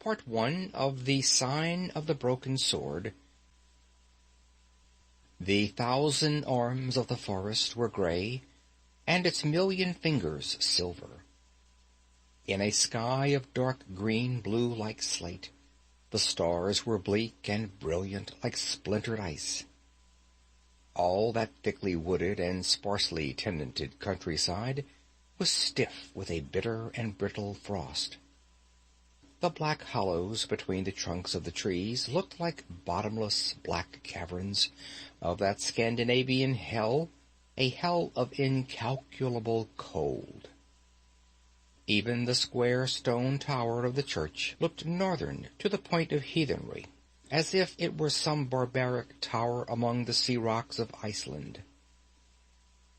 Part 1 of The Sign of the Broken Sword. The 1,000 arms of the forest were gray, and its million fingers silver. In a sky of dark green blue like slate, the stars were bleak and brilliant like splintered ice. All that thickly wooded and sparsely tenanted countryside was stiff with a bitter and brittle frost. The black hollows between the trunks of the trees looked like bottomless black caverns of that Scandinavian hell, a hell of incalculable cold. Even the square stone tower of the church looked northern to the point of heathenry, as if it were some barbaric tower among the sea rocks of Iceland.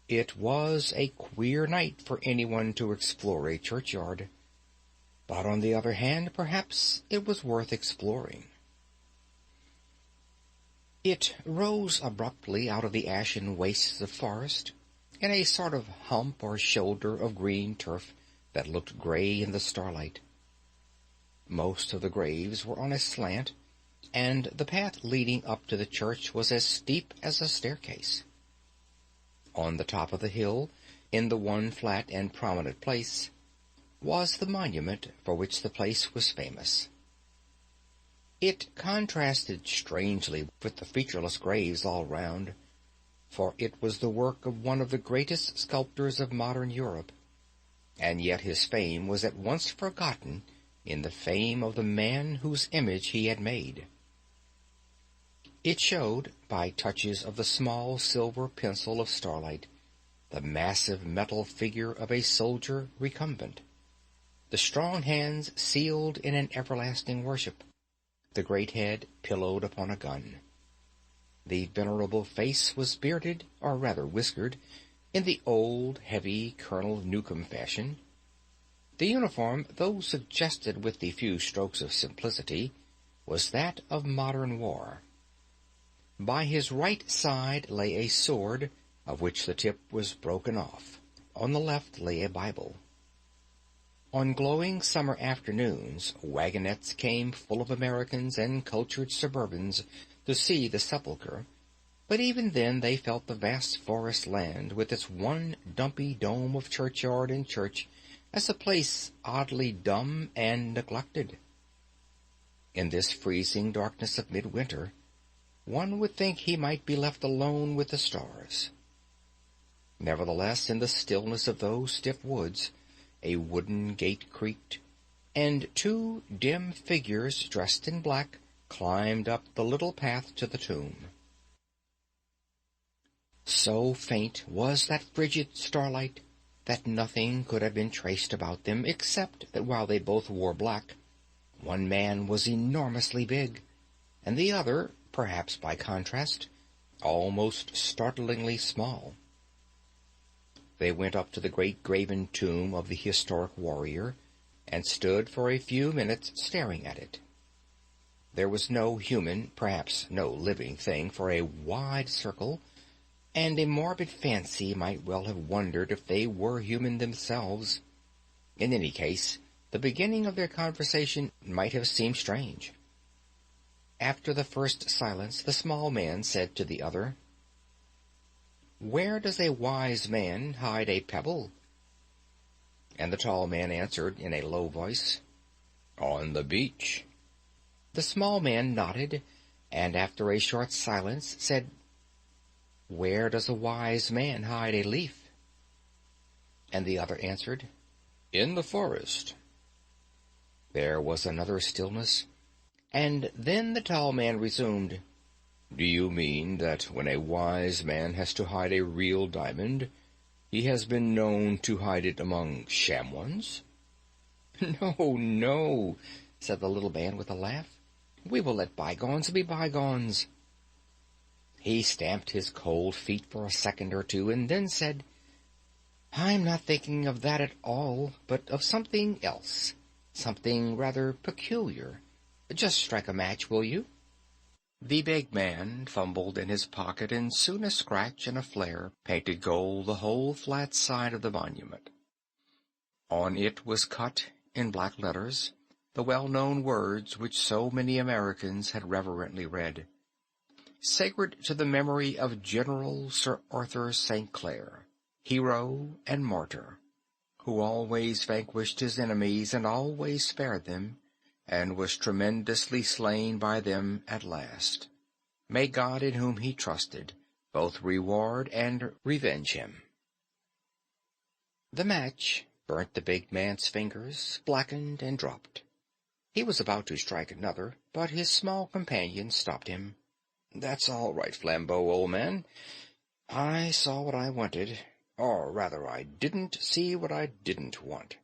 It was a queer night for anyone to explore a churchyard, but on the other hand, perhaps it was worth exploring. It rose abruptly out of the ashen wastes of forest, in a sort of hump or shoulder of green turf that looked gray in the starlight. Most of the graves were on a slant, and the path leading up to the church was as steep as a staircase. On the top of the hill, in the one flat and prominent place, was the monument for which the place was famous. It contrasted strangely with the featureless graves all round, for it was the work of one of the greatest sculptors of modern Europe, and yet his fame was at once forgotten in the fame of the man whose image he had made. It showed, by touches of the small silver pencil of starlight, the massive metal figure of a soldier recumbent, the strong hands sealed in an everlasting worship, the great head pillowed upon a gun. The venerable face was bearded, or rather whiskered, in the old, heavy Colonel Newcomb fashion. The uniform, though suggested with the few strokes of simplicity, was that of modern war. By his right side lay a sword, of which the tip was broken off. On the left lay a Bible. On glowing summer afternoons, wagonettes came full of Americans and cultured suburbans to see the sepulchre, but even then they felt the vast forest land with its one dumpy dome of churchyard and church as a place oddly dumb and neglected. In this freezing darkness of midwinter, one would think he might be left alone with the stars. Nevertheless, in the stillness of those stiff woods, a wooden gate creaked, and two dim figures dressed in black climbed up the little path to the tomb. So faint was that frigid starlight that nothing could have been traced about them, except that while they both wore black, one man was enormously big, and the other, perhaps by contrast, almost startlingly small. They went up to the great graven tomb of the historic warrior, and stood for a few minutes staring at it. There was no human, perhaps no living thing, for a wide circle, and a morbid fancy might well have wondered if they were human themselves. In any case, the beginning of their conversation might have seemed strange. After the first silence, the small man said to the other, "Where does a wise man hide a pebble?" And the tall man answered in a low voice, "On the beach." The small man nodded, and after a short silence said, "Where does a wise man hide a leaf?" And the other answered, "In the forest." There was another stillness, and then the tall man resumed, "Do you mean that when a wise man has to hide a real diamond, he has been known to hide it among sham ones?" "No, no," said the little man with a laugh. "We will let bygones be bygones." He stamped his cold feet for a second or two, and then said, "I'm not thinking of that at all, but of something else, something rather peculiar. Just strike a match, will you?" The big man fumbled in his pocket, and soon a scratch and a flare painted gold the whole flat side of the monument. On it was cut, in black letters, the well-known words which so many Americans had reverently read. Sacred to the memory of General Sir Arthur St. Clair, hero and martyr, who always vanquished his enemies and always spared them, and was tremendously slain by them at last. May God, in whom he trusted, both reward and revenge him. The match burnt the big man's fingers, blackened, and dropped. He was about to strike another, but his small companion stopped him. "That's all right, Flambeau, old man. I saw what I wanted, or rather I didn't see what I didn't want.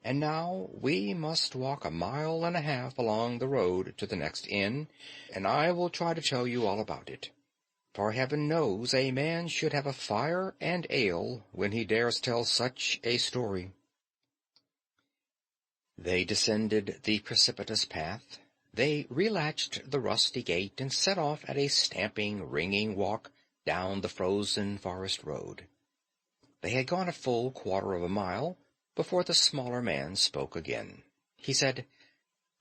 And now we must walk 1.5 miles along the road to the next inn, and I will try to tell you all about it. For heaven knows a man should have a fire and ale when he dares tell such a story." They descended the precipitous path. They relatched the rusty gate and set off at a stamping, ringing walk down the frozen forest road. They had gone a full 1/4 mile before the smaller man spoke again. He said,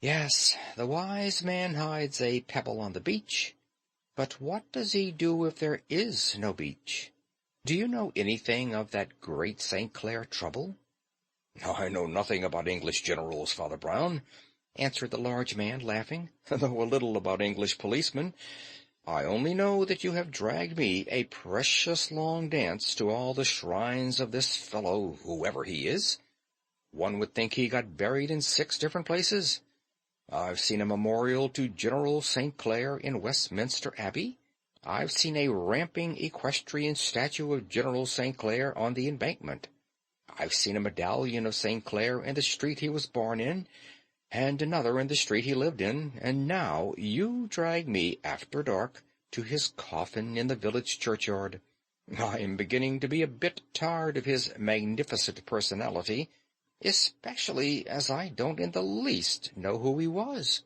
"Yes, the wise man hides a pebble on the beach, but what does he do if there is no beach? Do you know anything of that great St. Clair trouble?" "I know nothing about English generals, Father Brown," answered the large man, laughing, "though a little about English policemen. I only know that you have dragged me a precious long dance to all the shrines of this fellow, whoever he is. One would think he got buried in 6 different places. I've seen a memorial to General St. Clair in Westminster Abbey. I've seen a ramping equestrian statue of General St. Clair on the Embankment. I've seen a medallion of St. Clair in the street he was born in, and another in the street he lived in, and now you drag me after dark to his coffin in the village churchyard. I am beginning to be a bit tired of his magnificent personality, especially as I don't in the least know who he was.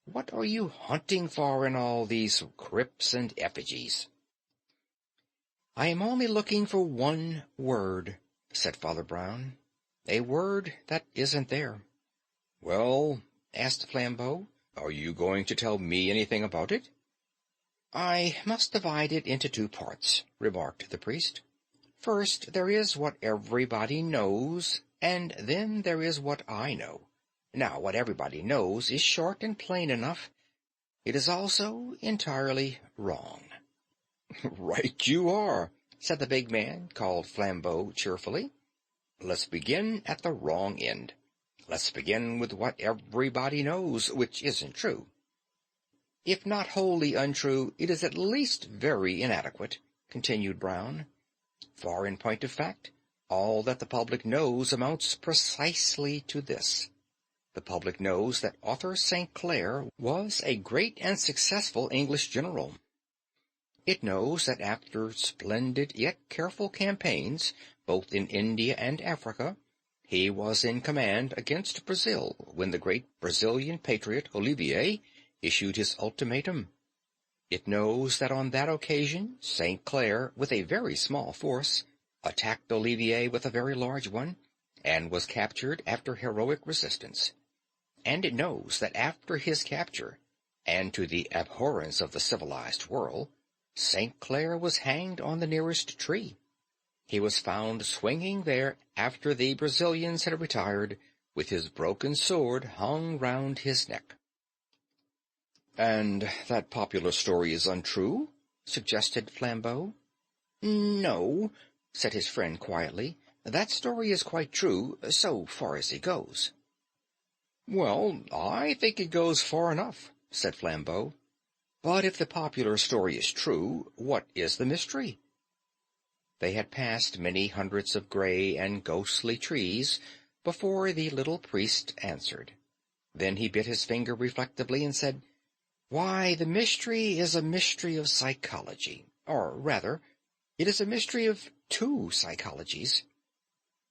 What are you hunting for in all these crypts and effigies?" "I am only looking for one word," said Father Brown, "a word that isn't there." "Well," asked Flambeau, "are you going to tell me anything about it?" "I must divide it into 2 parts," remarked the priest. "First, there is what everybody knows, and then there is what I know. Now, what everybody knows is short and plain enough. It is also entirely wrong." "Right you are," said the big man, called Flambeau, cheerfully. "Let's begin at the wrong end. Let's begin with what everybody knows, which isn't true. If not wholly untrue, it is at least very inadequate," continued Brown. "For in point of fact, all that the public knows amounts precisely to this. The public knows that Arthur St. Clair was a great and successful English general. It knows that after splendid yet careful campaigns, both in India and Africa, he was in command against Brazil when the great Brazilian patriot Olivier issued his ultimatum. It knows that on that occasion St. Clair, with a very small force, attacked Olivier with a very large one, and was captured after heroic resistance. And it knows that after his capture, and to the abhorrence of the civilized world, St. Clair was hanged on the nearest tree. He was found swinging there after the Brazilians had retired, with his broken sword hung round his neck." "And that popular story is untrue?" suggested Flambeau. "No," said his friend quietly. "That story is quite true, so far as it goes." "Well, I think it goes far enough," said Flambeau. "But if the popular story is true, what is the mystery?" They had passed many hundreds of grey and ghostly trees before the little priest answered. Then he bit his finger reflectively and said, "Why, the mystery is a mystery of psychology, or rather, it is a mystery of 2 psychologies.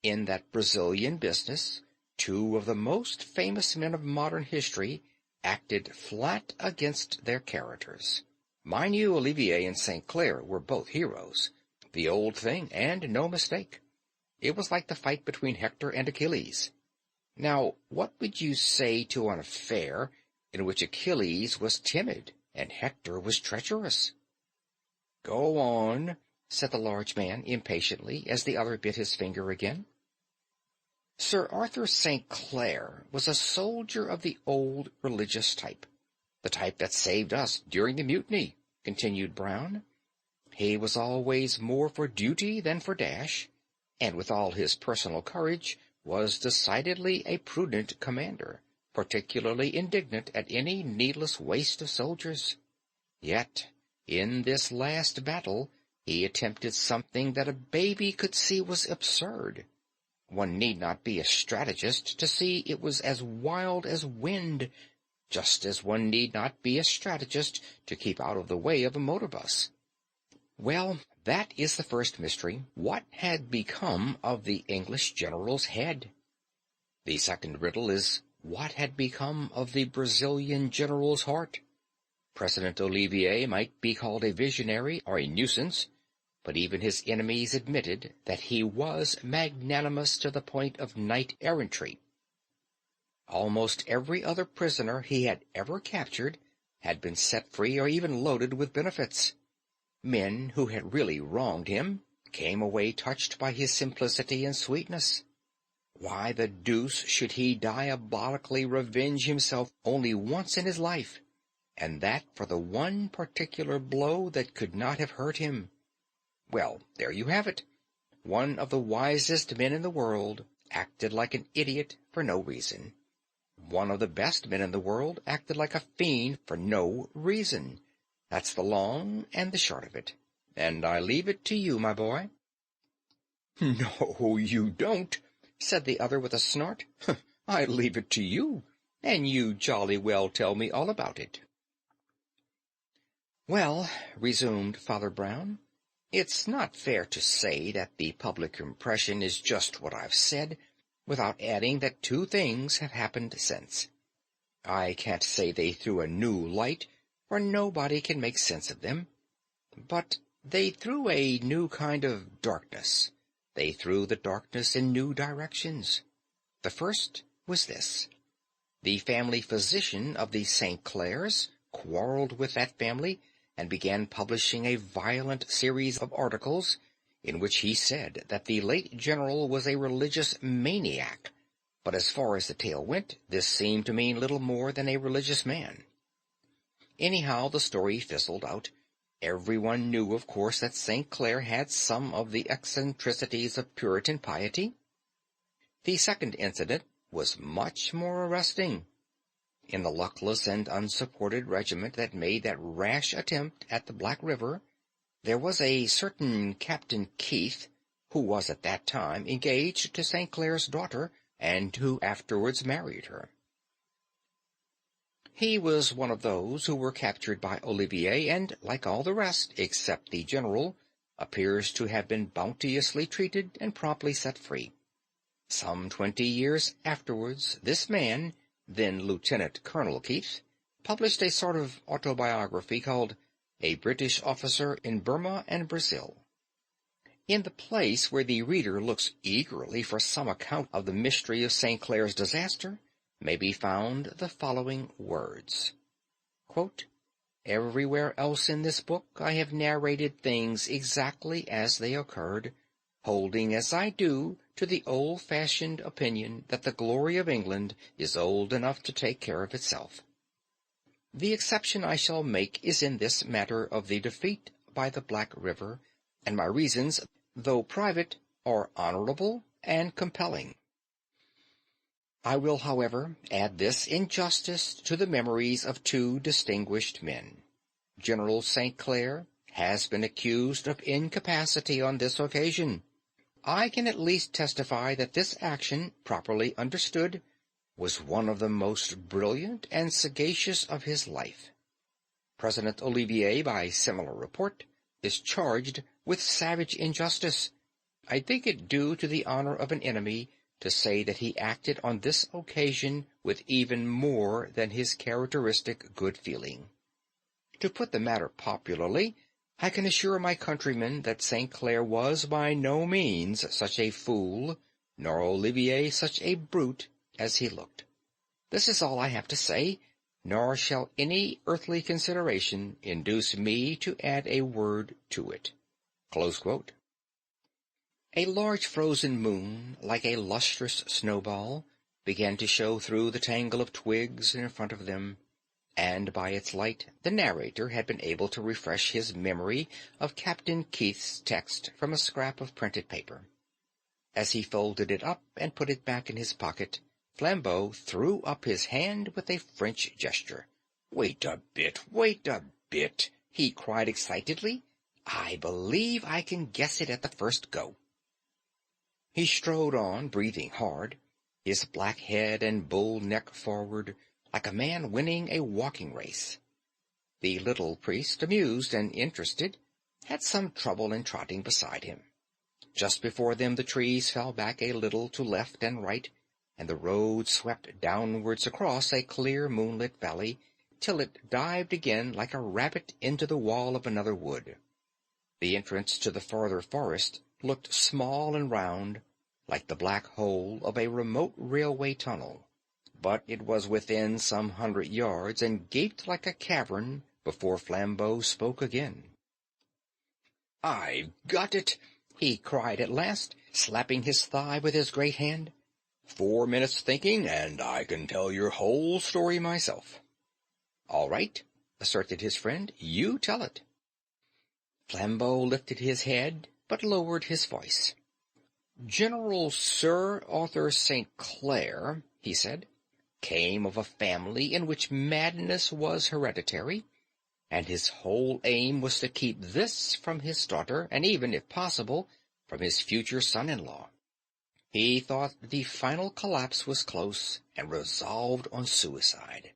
In that Brazilian business, 2 of the most famous men of modern history acted flat against their characters. Mind you, Olivier and St. Clair were both heroes, the old thing, and no mistake. It was like the fight between Hector and Achilles. Now, what would you say to an affair in which Achilles was timid and Hector was treacherous? Go on, said the large man impatiently, as the other bit his finger again. Sir Arthur St. Clair was a soldier of the old religious type, the type that saved us during the mutiny, continued Brown. He was always more for duty than for dash, and with all his personal courage was decidedly a prudent commander, particularly indignant at any needless waste of soldiers. Yet, in this last battle, he attempted something that a baby could see was absurd. One need not be a strategist to see it was as wild as wind, just as one need not be a strategist to keep out of the way of a motor bus. Well, that is the first mystery. What had become of the English general's head? The second riddle is, what had become of the Brazilian general's heart? President Olivier might be called a visionary or a nuisance, but even his enemies admitted that he was magnanimous to the point of knight-errantry. Almost every other prisoner he had ever captured had been set free or even loaded with benefits. Men who had really wronged him came away touched by his simplicity and sweetness. Why the deuce should he diabolically revenge himself only once in his life, and that for the one particular blow that could not have hurt him? Well, there you have it. One of the wisest men in the world acted like an idiot for no reason. One of the best men in the world acted like a fiend for no reason. That's the long and the short of it. And I leave it to you, my boy. No, you don't, said the other with a snort. I leave it to you, and you jolly well tell me all about it. Well, resumed Father Brown, it's not fair to say that the public impression is just what I've said, without adding that two things have happened since. I can't say they threw a new light, for nobody can make sense of them. But they threw a new kind of darkness. They threw the darkness in new directions. The first was this. The family physician of the St. Clairs quarreled with that family and began publishing a violent series of articles in which he said that the late general was a religious maniac, but as far as the tale went, this seemed to mean little more than a religious man. Anyhow, the story fizzled out. Everyone knew, of course, that St. Clair had some of the eccentricities of Puritan piety. The second incident was much more arresting. In the luckless and unsupported regiment that made that rash attempt at the Black River, there was a certain Captain Keith, who was at that time engaged to St. Clair's daughter, and who afterwards married her. He was one of those who were captured by Olivier, and, like all the rest, except the general, appears to have been bounteously treated and promptly set free. Some 20 years afterwards, this man, then Lieutenant Colonel Keith, published a sort of autobiography called A British Officer in Burma and Brazil. In the place where the reader looks eagerly for some account of the mystery of St. Clair's disaster may be found the following words. Quote, "Everywhere else in this book I have narrated things exactly as they occurred, holding as I do to the old-fashioned opinion that the glory of England is old enough to take care of itself. The exception I shall make is in this matter of the defeat by the Black River, and my reasons, though private, are honorable and compelling. I will, however, add this in justice to the memories of two distinguished men. General St. Clair has been accused of incapacity on this occasion. I can at least testify that this action, properly understood, was one of the most brilliant and sagacious of his life. President Olivier, by similar report, is charged with savage injustice. I think it due to the honor of an enemy to say that he acted on this occasion with even more than his characteristic good feeling. To put the matter popularly, I can assure my countrymen that St. Clair was by no means such a fool, nor Olivier such a brute, as he looked. "This is all I have to say, nor shall any earthly consideration induce me to add a word to it." Close quote. A large frozen moon, like a lustrous snowball, began to show through the tangle of twigs in front of them, and by its light the narrator had been able to refresh his memory of Captain Keith's text from a scrap of printed paper. As he folded it up and put it back in his pocket, Flambeau threw up his hand with a French gesture. "Wait a bit," he cried excitedly. "I believe I can guess it at the first go." He strode on, breathing hard, his black head and bull neck forward, like a man winning a walking race. The little priest, amused and interested, had some trouble in trotting beside him. Just before them the trees fell back a little to left and right, and the road swept downwards across a clear moonlit valley, till it dived again like a rabbit into the wall of another wood. The entrance to the farther forest looked small and round, like the black hole of a remote railway tunnel, but it was within some 100 yards, and gaped like a cavern before Flambeau spoke again. "I've got it!" he cried at last, slapping his thigh with his great hand. 4 minutes thinking, and I can tell your whole story myself." "All right," asserted his friend, "you tell it." Flambeau lifted his head, but lowered his voice. "General Sir Arthur St. Clair," he said, "came of a family in which madness was hereditary, and his whole aim was to keep this from his daughter, and even, if possible, from his future son-in-law. He thought the final collapse was close, and resolved on suicide.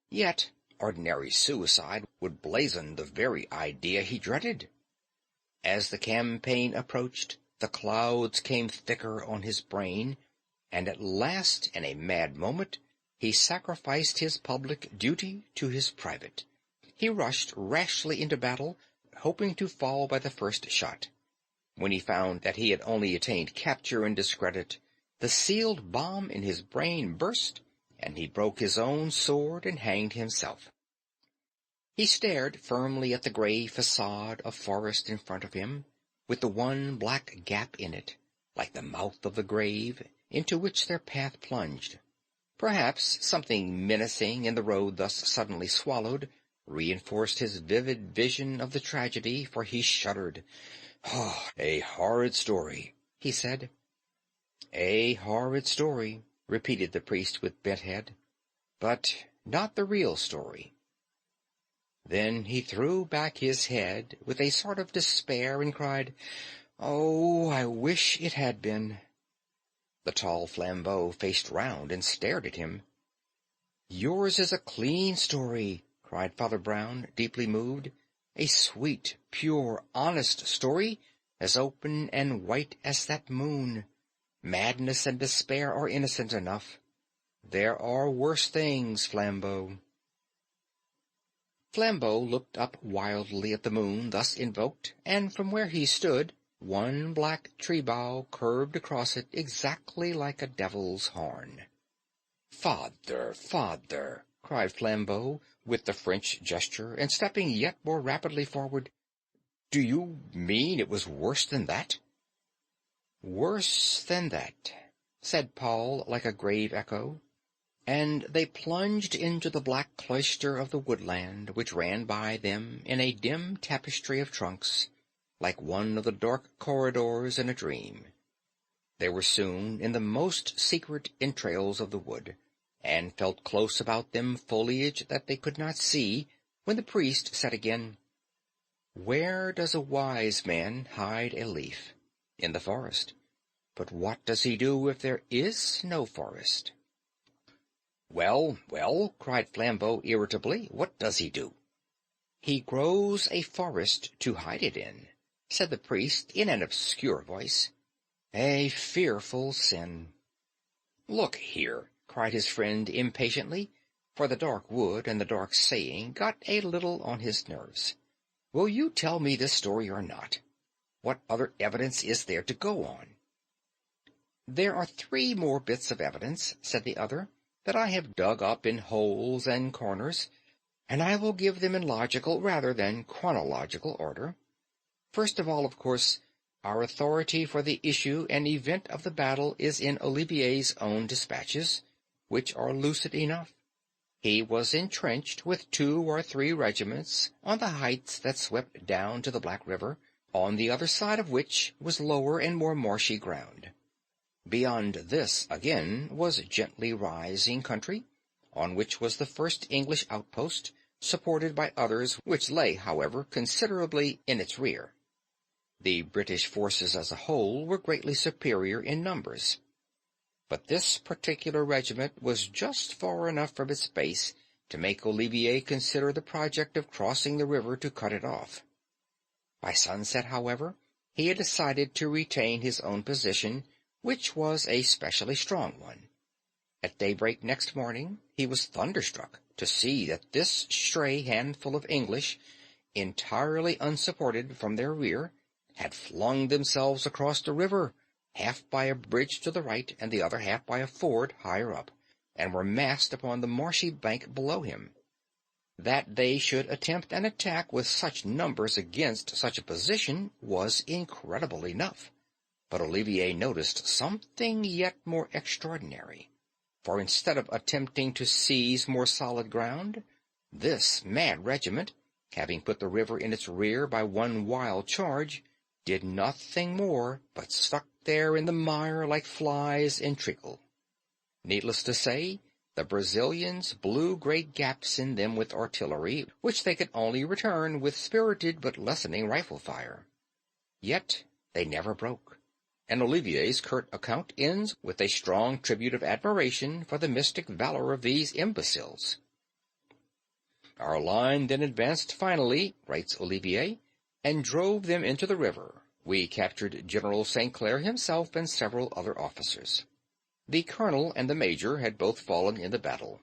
Yet ordinary suicide would blazon the very idea he dreaded. As the campaign approached, the clouds came thicker on his brain, and at last, in a mad moment, he sacrificed his public duty to his private. He rushed rashly into battle, hoping to fall by the first shot. When he found that he had only attained capture and discredit, the sealed bomb in his brain burst, and he broke his own sword and hanged himself. He stared firmly at the grey facade of forest in front of him, with the one black gap in it, like the mouth of the grave, into which their path plunged. Perhaps something menacing in the road thus suddenly swallowed reinforced his vivid vision of the tragedy, for he shuddered. "Oh, a horrid story," he said. "A horrid story," repeated the priest with bent head, "but not the real story." Then he threw back his head with a sort of despair and cried, "Oh, I wish it had been." The tall Flambeau faced round and stared at him. "Yours is a clean story," cried Father Brown, deeply moved. "A sweet, pure, honest story, as open and white as that moon. Madness and despair are innocent enough. There are worse things, Flambeau." Flambeau looked up wildly at the moon thus invoked, and from where he stood one black tree-bough curved across it exactly like a devil's horn. "Father, father!" cried Flambeau, with the French gesture, and stepping yet more rapidly forward. "Do you mean it was worse than that?" "Worse than that," said Paul, like a grave echo, and they plunged into the black cloister of the woodland, which ran by them in a dim tapestry of trunks, like one of the dark corridors in a dream. They were soon in the most secret entrails of the wood, and felt close about them foliage that they could not see, when the priest said again, "Where does a wise man hide a leaf? In the forest. But what does he do if there is no forest?" "Well, well," cried Flambeau irritably, "what does he do?" "He grows a forest to hide it in," said the priest in an obscure voice. "A fearful sin." "Look here," cried his friend impatiently, for the dark wood and the dark saying got a little on his nerves. "Will you tell me this story or not? What other evidence is there to go on?" "There are 3 more bits of evidence," said the other, "that I have dug up in holes and corners, and I will give them in logical rather than chronological order. First of all, of course, our authority for the issue and event of the battle is in Olivier's own dispatches, which are lucid enough. He was entrenched with 2 or 3 regiments on the heights that swept down to the Black River, on the other side of which was lower and more marshy ground. Beyond this, again, was gently rising country, on which was the first English outpost, supported by others which lay, however, considerably in its rear. The British forces as a whole were greatly superior in numbers, but this particular regiment was just far enough from its base to make Olivier consider the project of crossing the river to cut it off. By sunset, however, he had decided to retain his own position, which was a specially strong one. At daybreak next morning he was thunderstruck to see that this stray handful of English, entirely unsupported from their rear, had flung themselves across the river, half by a bridge to the right and the other half by a ford higher up, and were massed upon the marshy bank below him. That they should attempt an attack with such numbers against such a position was incredible enough, but Olivier noticed something yet more extraordinary, for instead of attempting to seize more solid ground, this mad regiment, having put the river in its rear by one wild charge, did nothing more but stuck there in the mire like flies in treacle. Needless to say, the Brazilians blew great gaps in them with artillery, which they could only return with spirited but lessening rifle fire. Yet they never broke, and Olivier's curt account ends with a strong tribute of admiration for the mystic valor of these imbeciles. "Our line then advanced finally," writes Olivier, "and drove them into the river. We captured General St. Clair himself and several other officers. The colonel and the major had both fallen in the battle.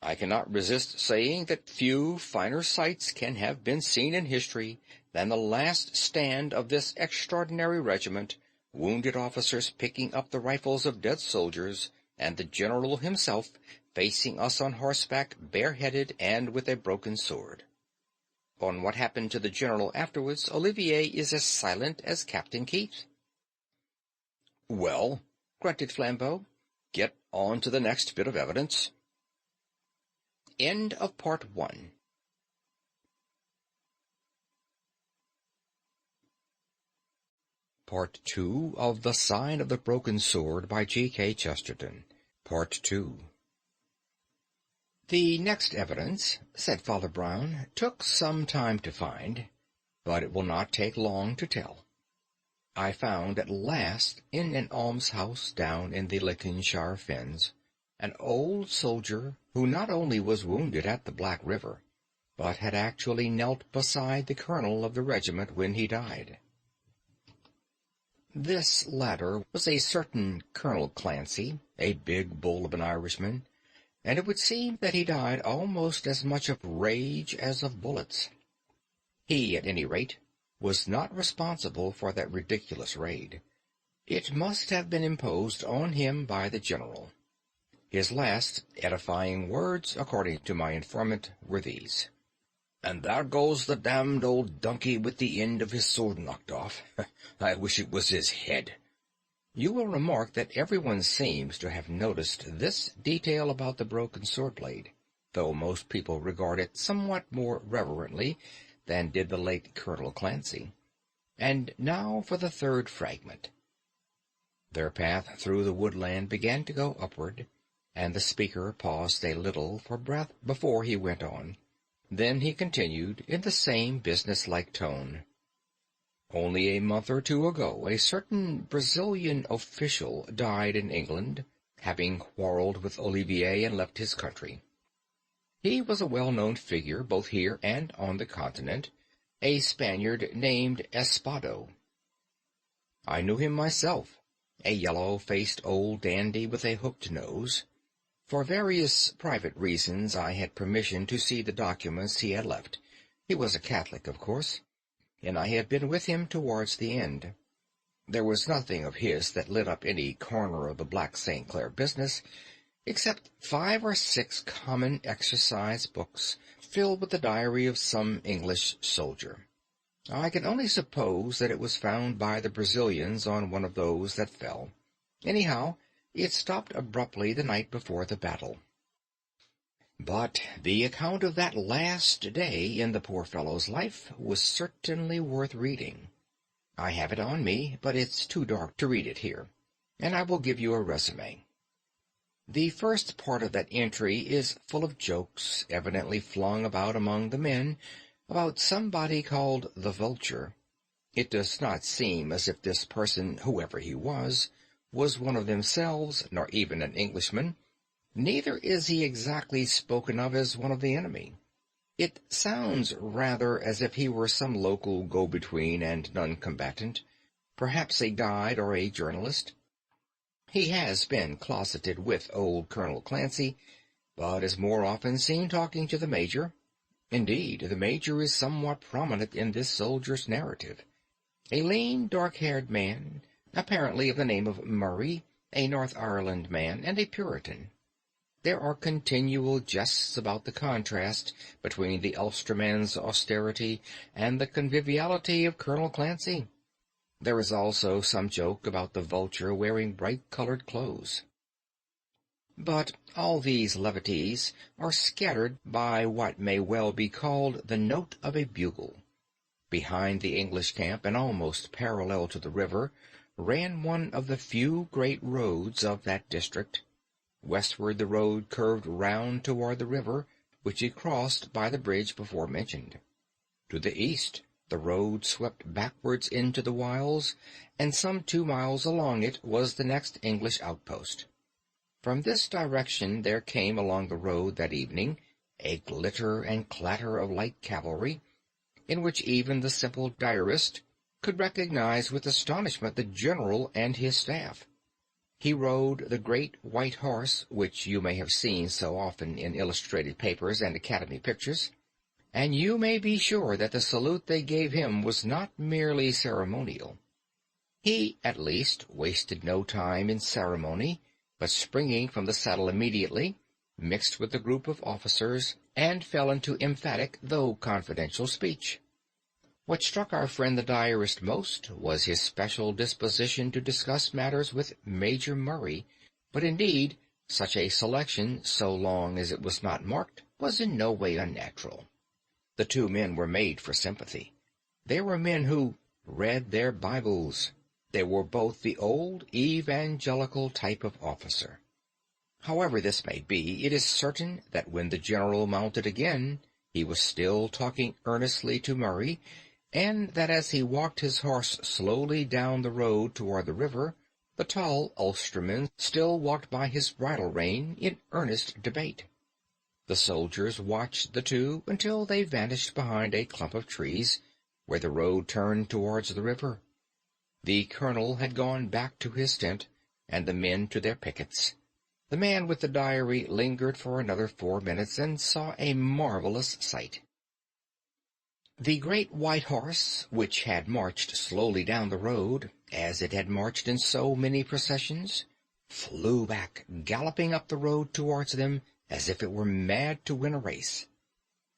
I cannot resist saying that few finer sights can have been seen in history than the last stand of this extraordinary regiment, wounded officers picking up the rifles of dead soldiers, and the general himself facing us on horseback, bareheaded and with a broken sword." On what happened to the general afterwards, Olivier is as silent as Captain Keith. "Well," grunted Flambeau, "get on to the next bit of evidence." End of Part 1. Part 2 of The Sign of the Broken Sword by G.K. Chesterton. Part 2. "The next evidence," said Father Brown, "took some time to find, but it will not take long to tell. I found at last, in an almshouse down in the Lincolnshire fens, an old soldier who not only was wounded at the Black River, but had actually knelt beside the colonel of the regiment when he died. This latter was a certain Colonel Clancy, a big bull of an Irishman, and it would seem that he died almost as much of rage as of bullets. He, at any rate, was not responsible for that ridiculous raid. It must have been imposed on him by the general. His last edifying words, according to my informant, were these: 'And there goes the damned old donkey with the end of his sword knocked off. I wish it was his head.' You will remark that everyone seems to have noticed this detail about the broken sword-blade, though most people regard it somewhat more reverently than did the late Colonel Clancy. And now for the third fragment." Their path through the woodland began to go upward, and the speaker paused a little for breath before he went on. Then he continued in the same business-like tone. "Only a month or 2 ago a certain Brazilian official died in England, having quarreled with Olivier and left his country. He was a well-known figure both here and on the continent, a Spaniard named Espado. I knew him myself, a yellow-faced old dandy with a hooked nose. For various private reasons I had permission to see the documents he had left. He was a Catholic, of course, and I had been with him towards the end. There was nothing of his that lit up any corner of the Black St. Clair business, except 5 or 6 common exercise books filled with the diary of some English soldier. I can only suppose that it was found by the Brazilians on one of those that fell. Anyhow, it stopped abruptly the night before the battle. But the account of that last day in the poor fellow's life was certainly worth reading. I have it on me, but it's too dark to read it here, and I will give you a resume. The first part of that entry is full of jokes, evidently flung about among the men, about somebody called the Vulture. It does not seem as if this person, whoever he was one of themselves, nor even an Englishman. Neither is he exactly spoken of as one of the enemy. It sounds rather as if he were some local go-between and non-combatant, perhaps a guide or a journalist. He has been closeted with old Colonel Clancy, but is more often seen talking to the Major. Indeed, the Major is somewhat prominent in this soldier's narrative. A lean, dark-haired man, apparently of the name of Murray, a North Ireland man, and a Puritan. There are continual jests about the contrast between the Ulsterman's austerity and the conviviality of Colonel Clancy. There is also some joke about the Vulture wearing bright-colored clothes. But all these levities are scattered by what may well be called the note of a bugle. Behind the English camp, and almost parallel to the river, ran one of the few great roads of that district. Westward the road curved round toward the river, which it crossed by the bridge before mentioned. To the east the road swept backwards into the wilds, and some 2 miles along it was the next English outpost. From this direction there came along the road that evening a glitter and clatter of light cavalry, in which even the simple diarist could recognize with astonishment the general and his staff. He rode the great white horse which you may have seen so often in illustrated papers and Academy pictures, and you may be sure that the salute they gave him was not merely ceremonial. He, at least, wasted no time in ceremony, but springing from the saddle immediately, mixed with the group of officers, and fell into emphatic, though confidential, speech. What struck our friend the diarist most was his special disposition to discuss matters with Major Murray, but indeed such a selection, so long as it was not marked, was in no way unnatural. The 2 men were made for sympathy. They were men who read their Bibles. They were both the old evangelical type of officer. However this may be, it is certain that when the general mounted again, he was still talking earnestly to Murray, and that as he walked his horse slowly down the road toward the river, the tall Ulsterman still walked by his bridle rein in earnest debate. The soldiers watched the two until they vanished behind a clump of trees, where the road turned towards the river. The colonel had gone back to his tent, and the men to their pickets. The man with the diary lingered for another 4 minutes and saw a marvelous sight. The great white horse, which had marched slowly down the road, as it had marched in so many processions, flew back, galloping up the road towards them as if it were mad to win a race.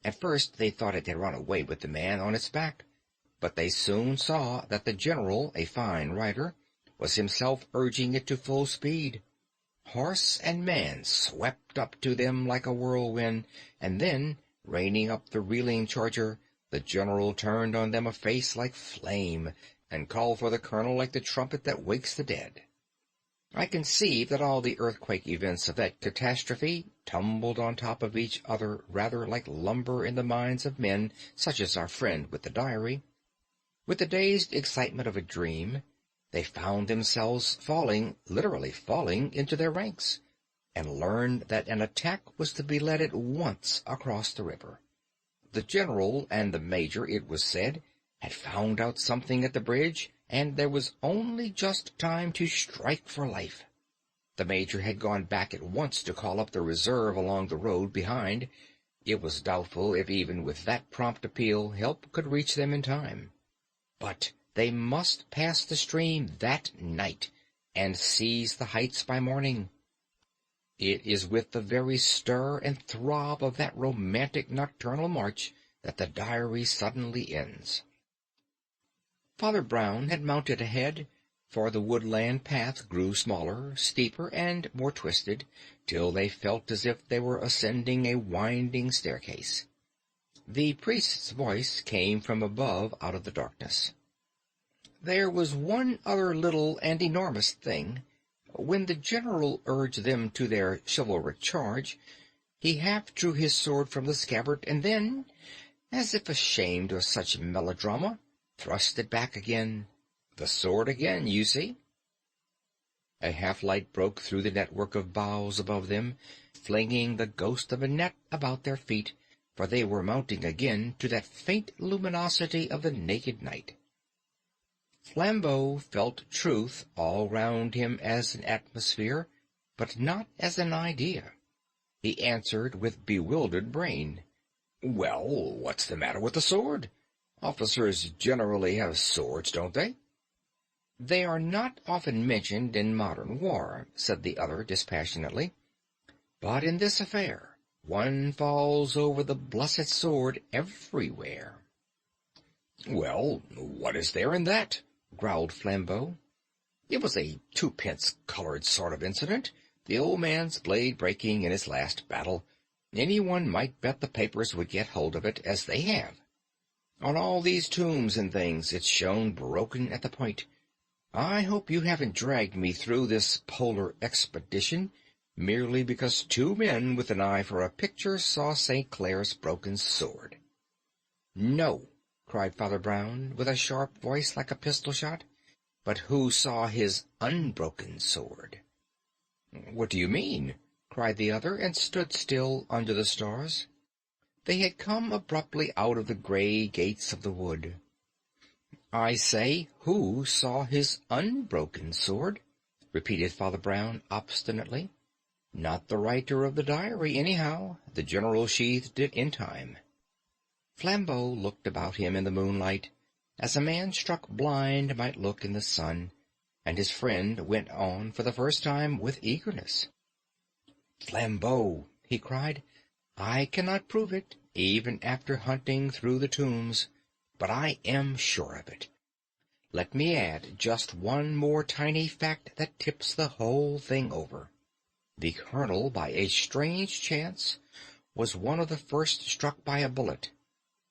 At first they thought it had run away with the man on its back, but they soon saw that the general, a fine rider, was himself urging it to full speed. Horse and man swept up to them like a whirlwind, and then, reining up the reeling charger, the general turned on them a face like flame, and called for the colonel like the trumpet that wakes the dead. I conceive that all the earthquake events of that catastrophe tumbled on top of each other rather like lumber in the minds of men such as our friend with the diary. With the dazed excitement of a dream, they found themselves falling, literally falling, into their ranks, and learned that an attack was to be led at once across the river. The general and the major, it was said, had found out something at the bridge, and there was only just time to strike for life. The major had gone back at once to call up the reserve along the road behind. It was doubtful if even with that prompt appeal help could reach them in time. But They must pass the stream that night, and seize the heights by morning. It is with the very stir and throb of that romantic nocturnal march that the diary suddenly ends. Father Brown had mounted ahead, for the woodland path grew smaller, steeper, and more twisted, till they felt as if they were ascending a winding staircase. The priest's voice came from above out of the darkness. There was one other little and enormous thing. When the general urged them to their chivalric charge, he half drew his sword from the scabbard, and then, as if ashamed of such melodrama, thrust it back again. The sword again, you see. A half-light broke through the network of boughs above them, flinging the ghost of a net about their feet, for they were mounting again to that faint luminosity of the naked night. Flambeau felt truth all round him as an atmosphere, but not as an idea. He answered with bewildered brain, "Well, what's the matter with the sword? Officers generally have swords, don't they?" "They are not often mentioned in modern war," said the other dispassionately. "But in this affair one falls over the blessed sword everywhere." "Well, what is there in that?" growled Flambeau. "It was a twopence-colored sort of incident, the old man's blade breaking in his last battle. Anyone might bet the papers would get hold of it, as they have. On all these tombs and things it's shown broken at the point. I hope you haven't dragged me through this polar expedition merely because two men with an eye for a picture saw St. Clair's broken sword." "No," cried Father Brown, with a sharp voice like a pistol-shot. "But who saw his unbroken sword?" "What do you mean?" cried the other, and stood still under the stars. They had come abruptly out of the grey gates of the wood. "I say, who saw his unbroken sword?" repeated Father Brown obstinately. "Not the writer of the diary, anyhow. The general sheathed it in time." Flambeau looked about him in the moonlight, as a man struck blind might look in the sun, and his friend went on for the first time with eagerness. "Flambeau," he cried, "I cannot prove it, even after hunting through the tombs, but I am sure of it. Let me add just one more tiny fact that tips the whole thing over. The colonel, by a strange chance, was one of the first struck by a bullet.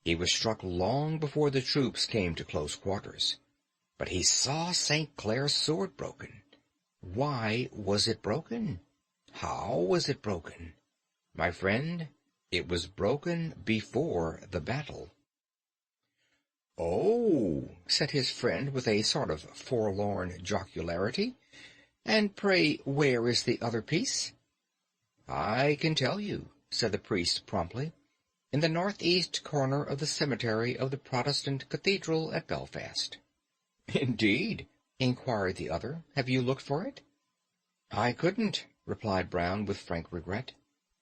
He was struck long before the troops came to close quarters. But he saw St. Clair's sword broken. Why was it broken? How was it broken? My friend, it was broken before the battle." "Oh," said his friend with a sort of forlorn jocularity, "and pray where is the other piece?" "I can tell you," said the priest promptly. "In the northeast corner of the cemetery of the Protestant cathedral at Belfast." "Indeed?" inquired the other. "Have you looked for it?" "I couldn't," replied Brown with frank regret.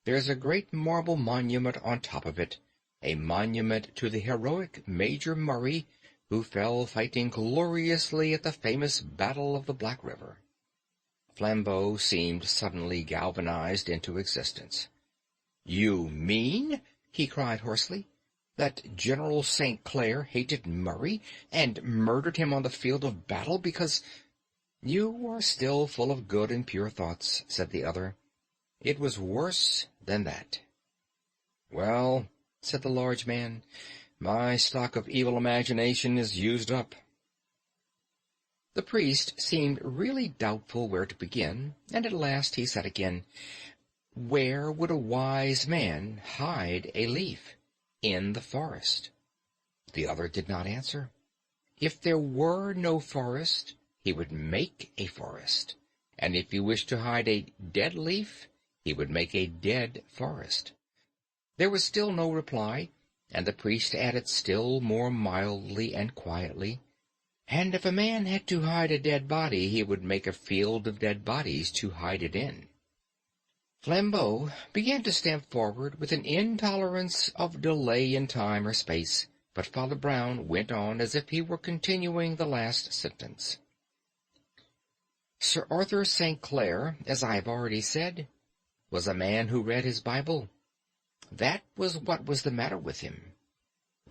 "There's a great marble monument on top of it, a monument to the heroic Major Murray, who fell fighting gloriously at the famous Battle of the Black River." Flambeau seemed suddenly galvanized into existence. "You mean," he cried hoarsely, "that General St. Clair hated Murray, and murdered him on the field of battle because—" "You are still full of good and pure thoughts," said the other. "It was worse than that." "Well," said the large man, "my stock of evil imagination is used up." The priest seemed really doubtful where to begin, and at last he said again, "Where would a wise man hide a leaf? In the forest." The other did not answer. If there were no forest, he would make a forest, and if he wished to hide a dead leaf, he would make a dead forest. There was still no reply, and the priest added still more mildly and quietly, "And if a man had to hide a dead body, he would make a field of dead bodies to hide it in." Flambeau began to stamp forward with an intolerance of delay in time or space, but Father Brown went on as if he were continuing the last sentence. Sir Arthur St. Clair, as I have already said, was a man who read his Bible. That was what was the matter with him.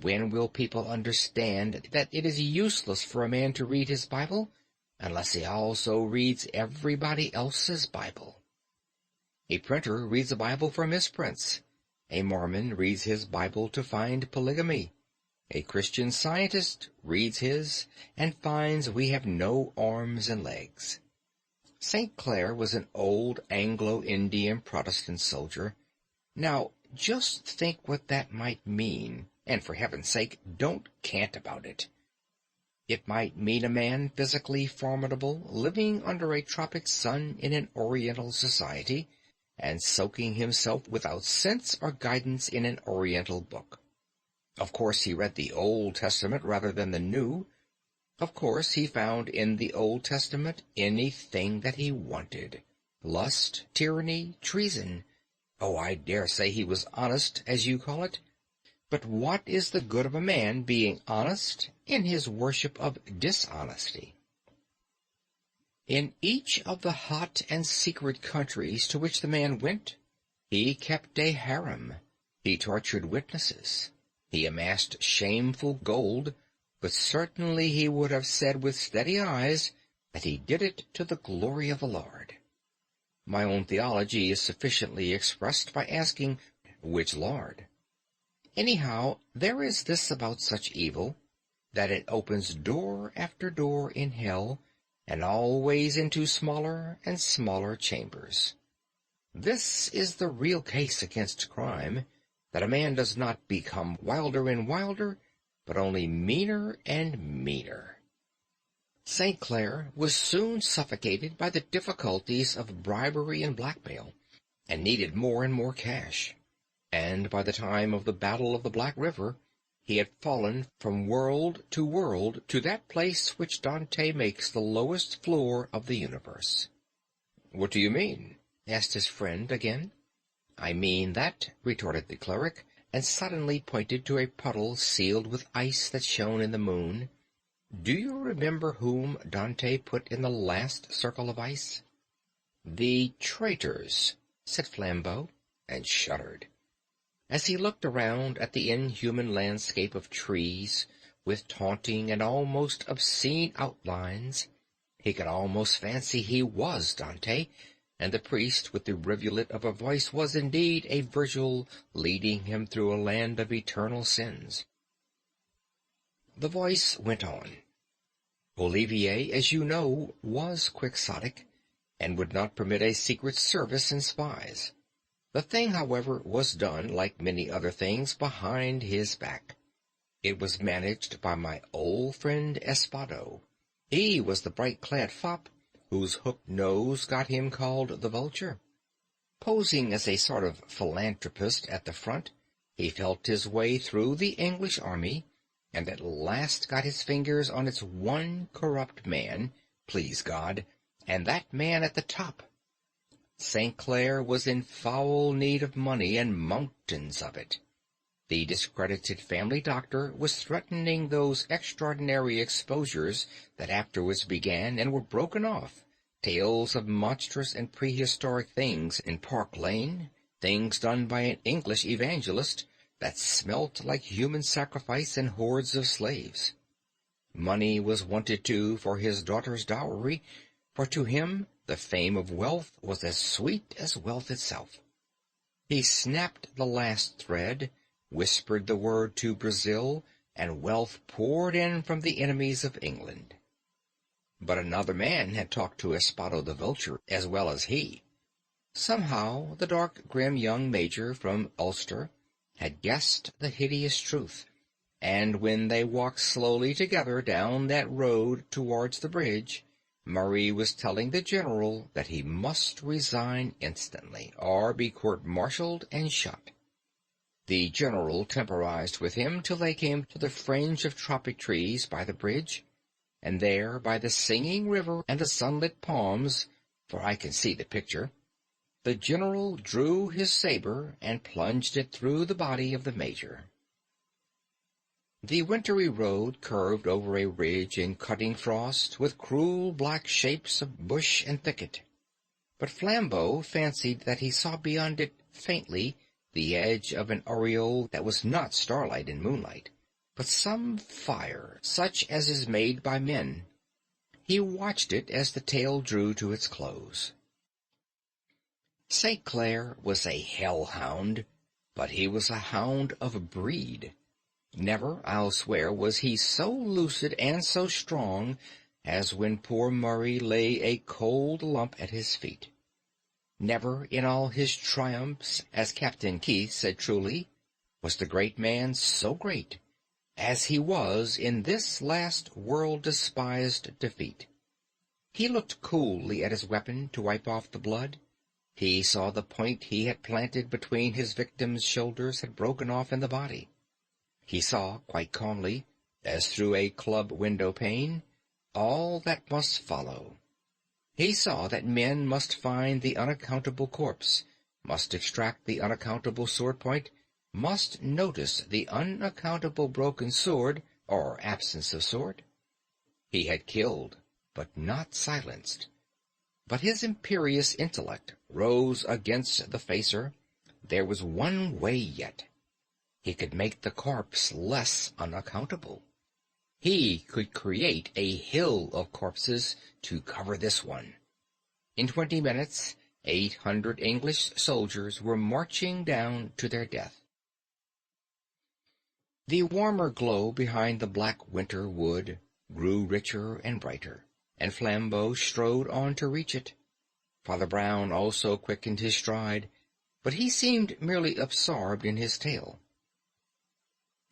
When will people understand that it is useless for a man to read his Bible unless he also reads everybody else's Bible? A printer reads a Bible for misprints. A Mormon reads his Bible to find polygamy. A Christian Scientist reads his and finds we have no arms and legs. St. Clair was an old Anglo-Indian Protestant soldier. Now, just think what that might mean, and for heaven's sake, don't cant about it. It might mean a man physically formidable, living under a tropic sun in an Oriental society, and soaking himself without sense or guidance in an Oriental book. Of course he read the Old Testament rather than the New. Of course he found in the Old Testament anything that he wanted. Lust, tyranny, treason. Oh, I dare say he was honest, as you call it. But what is the good of a man being honest in his worship of dishonesty? In each of the hot and secret countries to which the man went, he kept a harem. He tortured witnesses. He amassed shameful gold, but certainly he would have said with steady eyes that he did it to the glory of the Lord. My own theology is sufficiently expressed by asking, which Lord? Anyhow, there is this about such evil, that it opens door after door in hell, and always into smaller and smaller chambers. This is the real case against crime, that a man does not become wilder and wilder, but only meaner and meaner. St. Clair was soon suffocated by the difficulties of bribery and blackmail, and needed more and more cash. And by the time of the Battle of the Black River, he had fallen from world to that place which Dante makes the lowest floor of the universe. "What do you mean?" asked his friend again. "I mean that," retorted the cleric, and suddenly pointed to a puddle sealed with ice that shone in the moon. "Do you remember whom Dante put in the last circle of ice?" "The traitors," said Flambeau, and shuddered. As he looked around at the inhuman landscape of trees, with taunting and almost obscene outlines, he could almost fancy he was Dante, and the priest with the rivulet of a voice was indeed a Virgil leading him through a land of eternal sins. The voice went on. Olivier, as you know, was quixotic, and would not permit a secret service and spies. The thing, however, was done, like many other things, behind his back. It was managed by my old friend Espado. He was the bright-clad fop whose hooked nose got him called the Vulture. Posing as a sort of philanthropist at the front, he felt his way through the English army, and at last got his fingers on its one corrupt man, please God, and that man at the top. St. Clair was in foul need of money, and mountains of it. The discredited family doctor was threatening those extraordinary exposures that afterwards began and were broken off, tales of monstrous and prehistoric things in Park Lane, things done by an English evangelist that smelt like human sacrifice and hordes of slaves. Money was wanted, too, for his daughter's dowry, for to him the fame of wealth was as sweet as wealth itself. He snapped the last thread, whispered the word to Brazil, and wealth poured in from the enemies of England. But another man had talked to Espado the Vulture as well as he. Somehow the dark, grim young major from Ulster had guessed the hideous truth, and when they walked slowly together down that road towards the bridge, Murray was telling the general that he must resign instantly, or be court-martialed and shot. The general temporized with him till they came to the fringe of tropic trees by the bridge, and there, by the singing river and the sunlit palms, for I can see the picture, the general drew his sabre and plunged it through the body of the major. The wintry road curved over a ridge in cutting frost, with cruel black shapes of bush and thicket. But Flambeau fancied that he saw beyond it, faintly, the edge of an aureole that was not starlight and moonlight, but some fire, such as is made by men. He watched it as the tale drew to its close. St. Clair was a hell-hound, but he was a hound of breed. Never, I'll swear, was he so lucid and so strong as when poor Murray lay a cold lump at his feet. Never in all his triumphs, as Captain Keith said truly, was the great man so great as he was in this last world-despised defeat. He looked coolly at his weapon to wipe off the blood. He saw the point he had planted between his victim's shoulders had broken off in the body. He saw, quite calmly, as through a club window-pane, all that must follow. He saw that men must find the unaccountable corpse, must extract the unaccountable sword-point, must notice the unaccountable broken sword, or absence of sword. He had killed, but not silenced. But his imperious intellect rose against the facer. There was one way yet. He could make the corpse less unaccountable. He could create a hill of corpses to cover this one. In 20 minutes, 800 English soldiers were marching down to their death. The warmer glow behind the black winter wood grew richer and brighter, and Flambeau strode on to reach it. Father Brown also quickened his stride, but he seemed merely absorbed in his tale.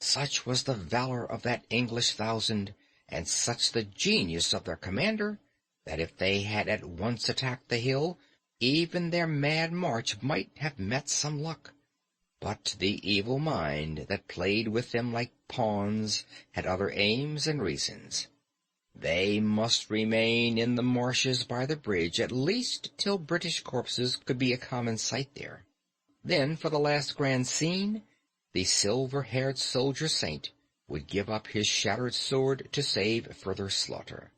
Such was the valor of that English thousand, and such the genius of their commander, that if they had at once attacked the hill, even their mad march might have met some luck. But the evil mind that played with them like pawns had other aims and reasons. They must remain in the marshes by the bridge at least till British corpses could be a common sight there. Then, for the last grand scene, the silver-haired soldier saint would give up his shattered sword to save further slaughter.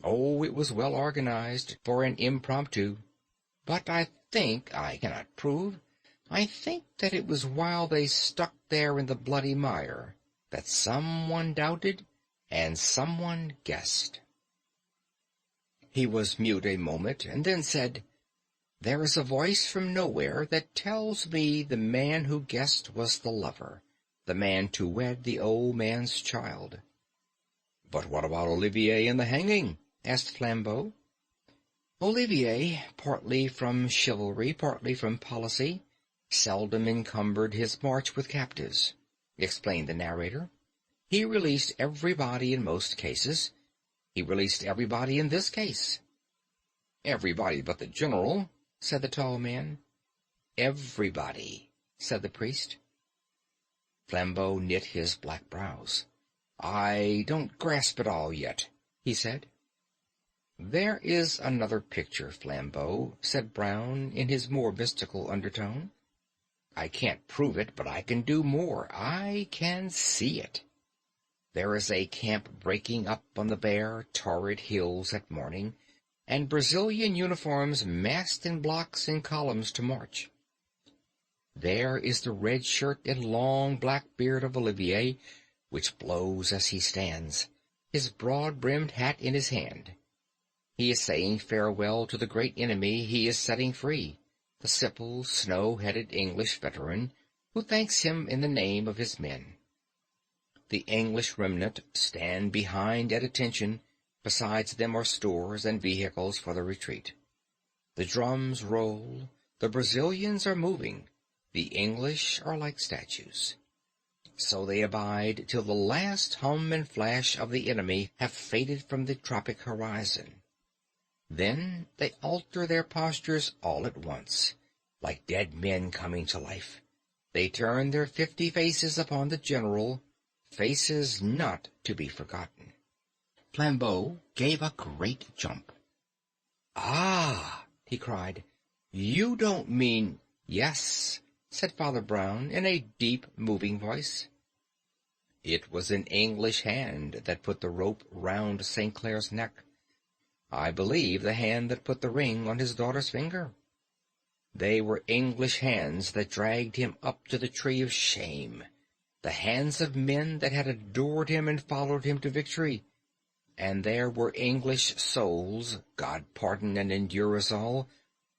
Oh, it was well organized for an impromptu, but I cannot prove, I think that it was while they stuck there in the bloody mire that someone doubted and someone guessed. He was mute a moment, and then said, "There is a voice from nowhere that tells me the man who guessed was the lover, the man to wed the old man's child." "But what about Olivier and the hanging?" asked Flambeau. Olivier, partly from chivalry, partly from policy, seldom encumbered his march with captives, explained the narrator. He released everybody in most cases. He released everybody in this case. "Everybody but the general," said the tall man. "Everybody," said the priest. Flambeau knit his black brows. "I don't grasp it all yet," he said. "There is another picture, Flambeau," said Brown in his more mystical undertone. "I can't prove it, but I can do more. I can see it. There is a camp breaking up on the bare, torrid hills at morning, and Brazilian uniforms massed in blocks and columns to march. There is the red shirt and long black beard of Olivier, which blows as he stands, his broad-brimmed hat in his hand. He is saying farewell to the great enemy he is setting free, the simple, snow-headed English veteran, who thanks him in the name of his men. The English remnant stand behind at attention. Besides them are stores and vehicles for the retreat. The drums roll. The Brazilians are moving. The English are like statues. So they abide till the last hum and flash of the enemy have faded from the tropic horizon. Then they alter their postures all at once, like dead men coming to life. They turn their 50 faces upon the general, faces not to be forgotten." Flambeau gave a great jump. "Ah!" he cried. "You don't mean—" "Yes," said Father Brown in a deep, moving voice. It was an English hand that put the rope round St. Clair's neck. I believe the hand that put the ring on his daughter's finger. They were English hands that dragged him up to the tree of shame, the hands of men that had adored him and followed him to victory. And there were English souls, God pardon and endure us all,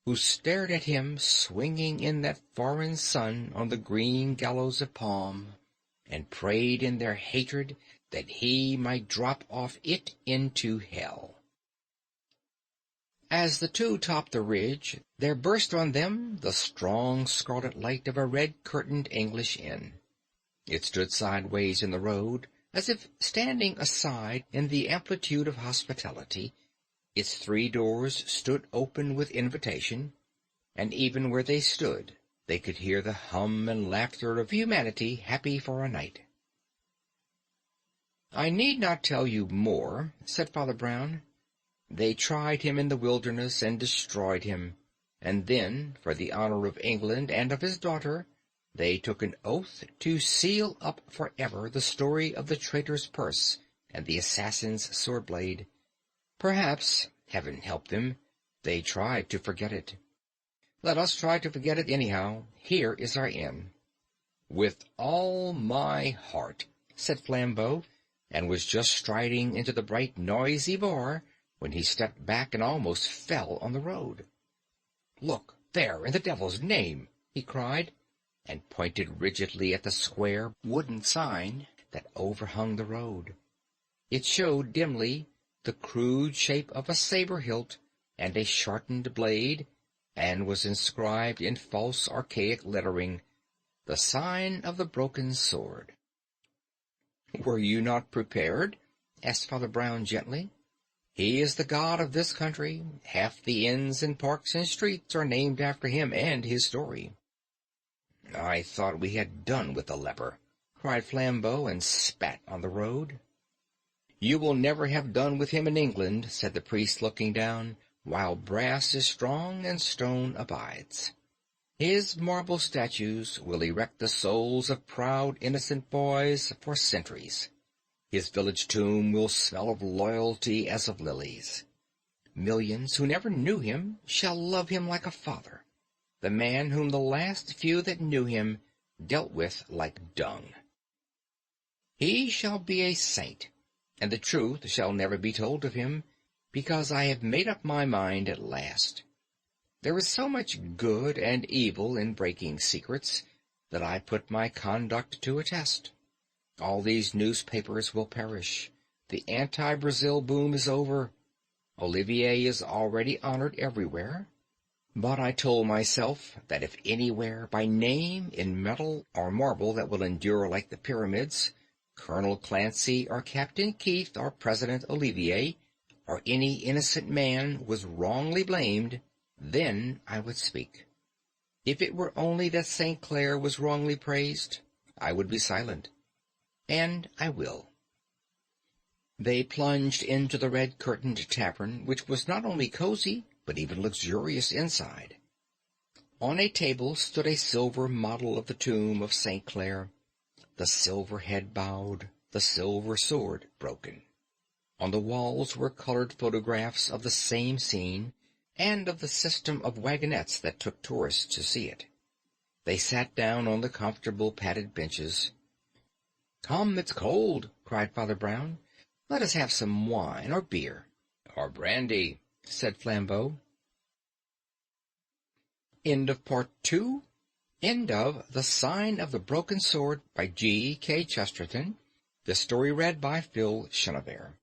who stared at him swinging in that foreign sun on the green gallows of palm, and prayed in their hatred that he might drop off it into hell. As the two topped the ridge, there burst on them the strong scarlet light of a red-curtained English inn. It stood sideways in the road, as if standing aside in the amplitude of hospitality. Its 3 doors stood open with invitation, and even where they stood they could hear the hum and laughter of humanity happy for a night. "I need not tell you more," said Father Brown. "They tried him in the wilderness and destroyed him, and then, for the honor of England and of his daughter, they took an oath to seal up forever the story of the traitor's purse and the assassin's sword-blade. Perhaps, heaven help them, they tried to forget it. Let us try to forget it anyhow. Here is our inn." "With all my heart," said Flambeau, and was just striding into the bright, noisy bar when he stepped back and almost fell on the road. "Look there, in the devil's name!" he cried, and pointed rigidly at the square wooden sign that overhung the road. It showed dimly the crude shape of a saber hilt and a shortened blade, and was inscribed in false archaic lettering, "The Sign of the Broken Sword." "Were you not prepared?" asked Father Brown gently. "He is the god of this country. Half the inns and parks and streets are named after him and his story." "I thought we had done with the leper," cried Flambeau, and spat on the road. "You will never have done with him in England," said the priest, looking down, "while brass is strong and stone abides. His marble statues will erect the souls of proud, innocent boys for centuries. His village tomb will smell of loyalty as of lilies. Millions who never knew him shall love him like a father, the man whom the last few that knew him dealt with like dung. He shall be a saint, and the truth shall never be told of him, because I have made up my mind at last. There is so much good and evil in breaking secrets that I put my conduct to a test. All these newspapers will perish. The anti-Brazil boom is over. Olivier is already honored everywhere. But I told myself that if anywhere, by name, in metal or marble that will endure like the pyramids, Colonel Clancy or Captain Keith or President Olivier or any innocent man was wrongly blamed, then I would speak. If it were only that St. Clair was wrongly praised, I would be silent. And I will." They plunged into the red-curtained tavern, which was not only cozy, but even luxurious inside. On a table stood a silver model of the tomb of St. Clair, the silver head bowed, the silver sword broken. On the walls were colored photographs of the same scene, and of the system of wagonettes that took tourists to see it. They sat down on the comfortable padded benches. "Come, it's cold," cried Father Brown. "Let us have some wine or beer." "Or brandy," said Flambeau. End of Part 2. End of The Sign of the Broken Sword by G. K. Chesterton. The story read by Phil Chenevert.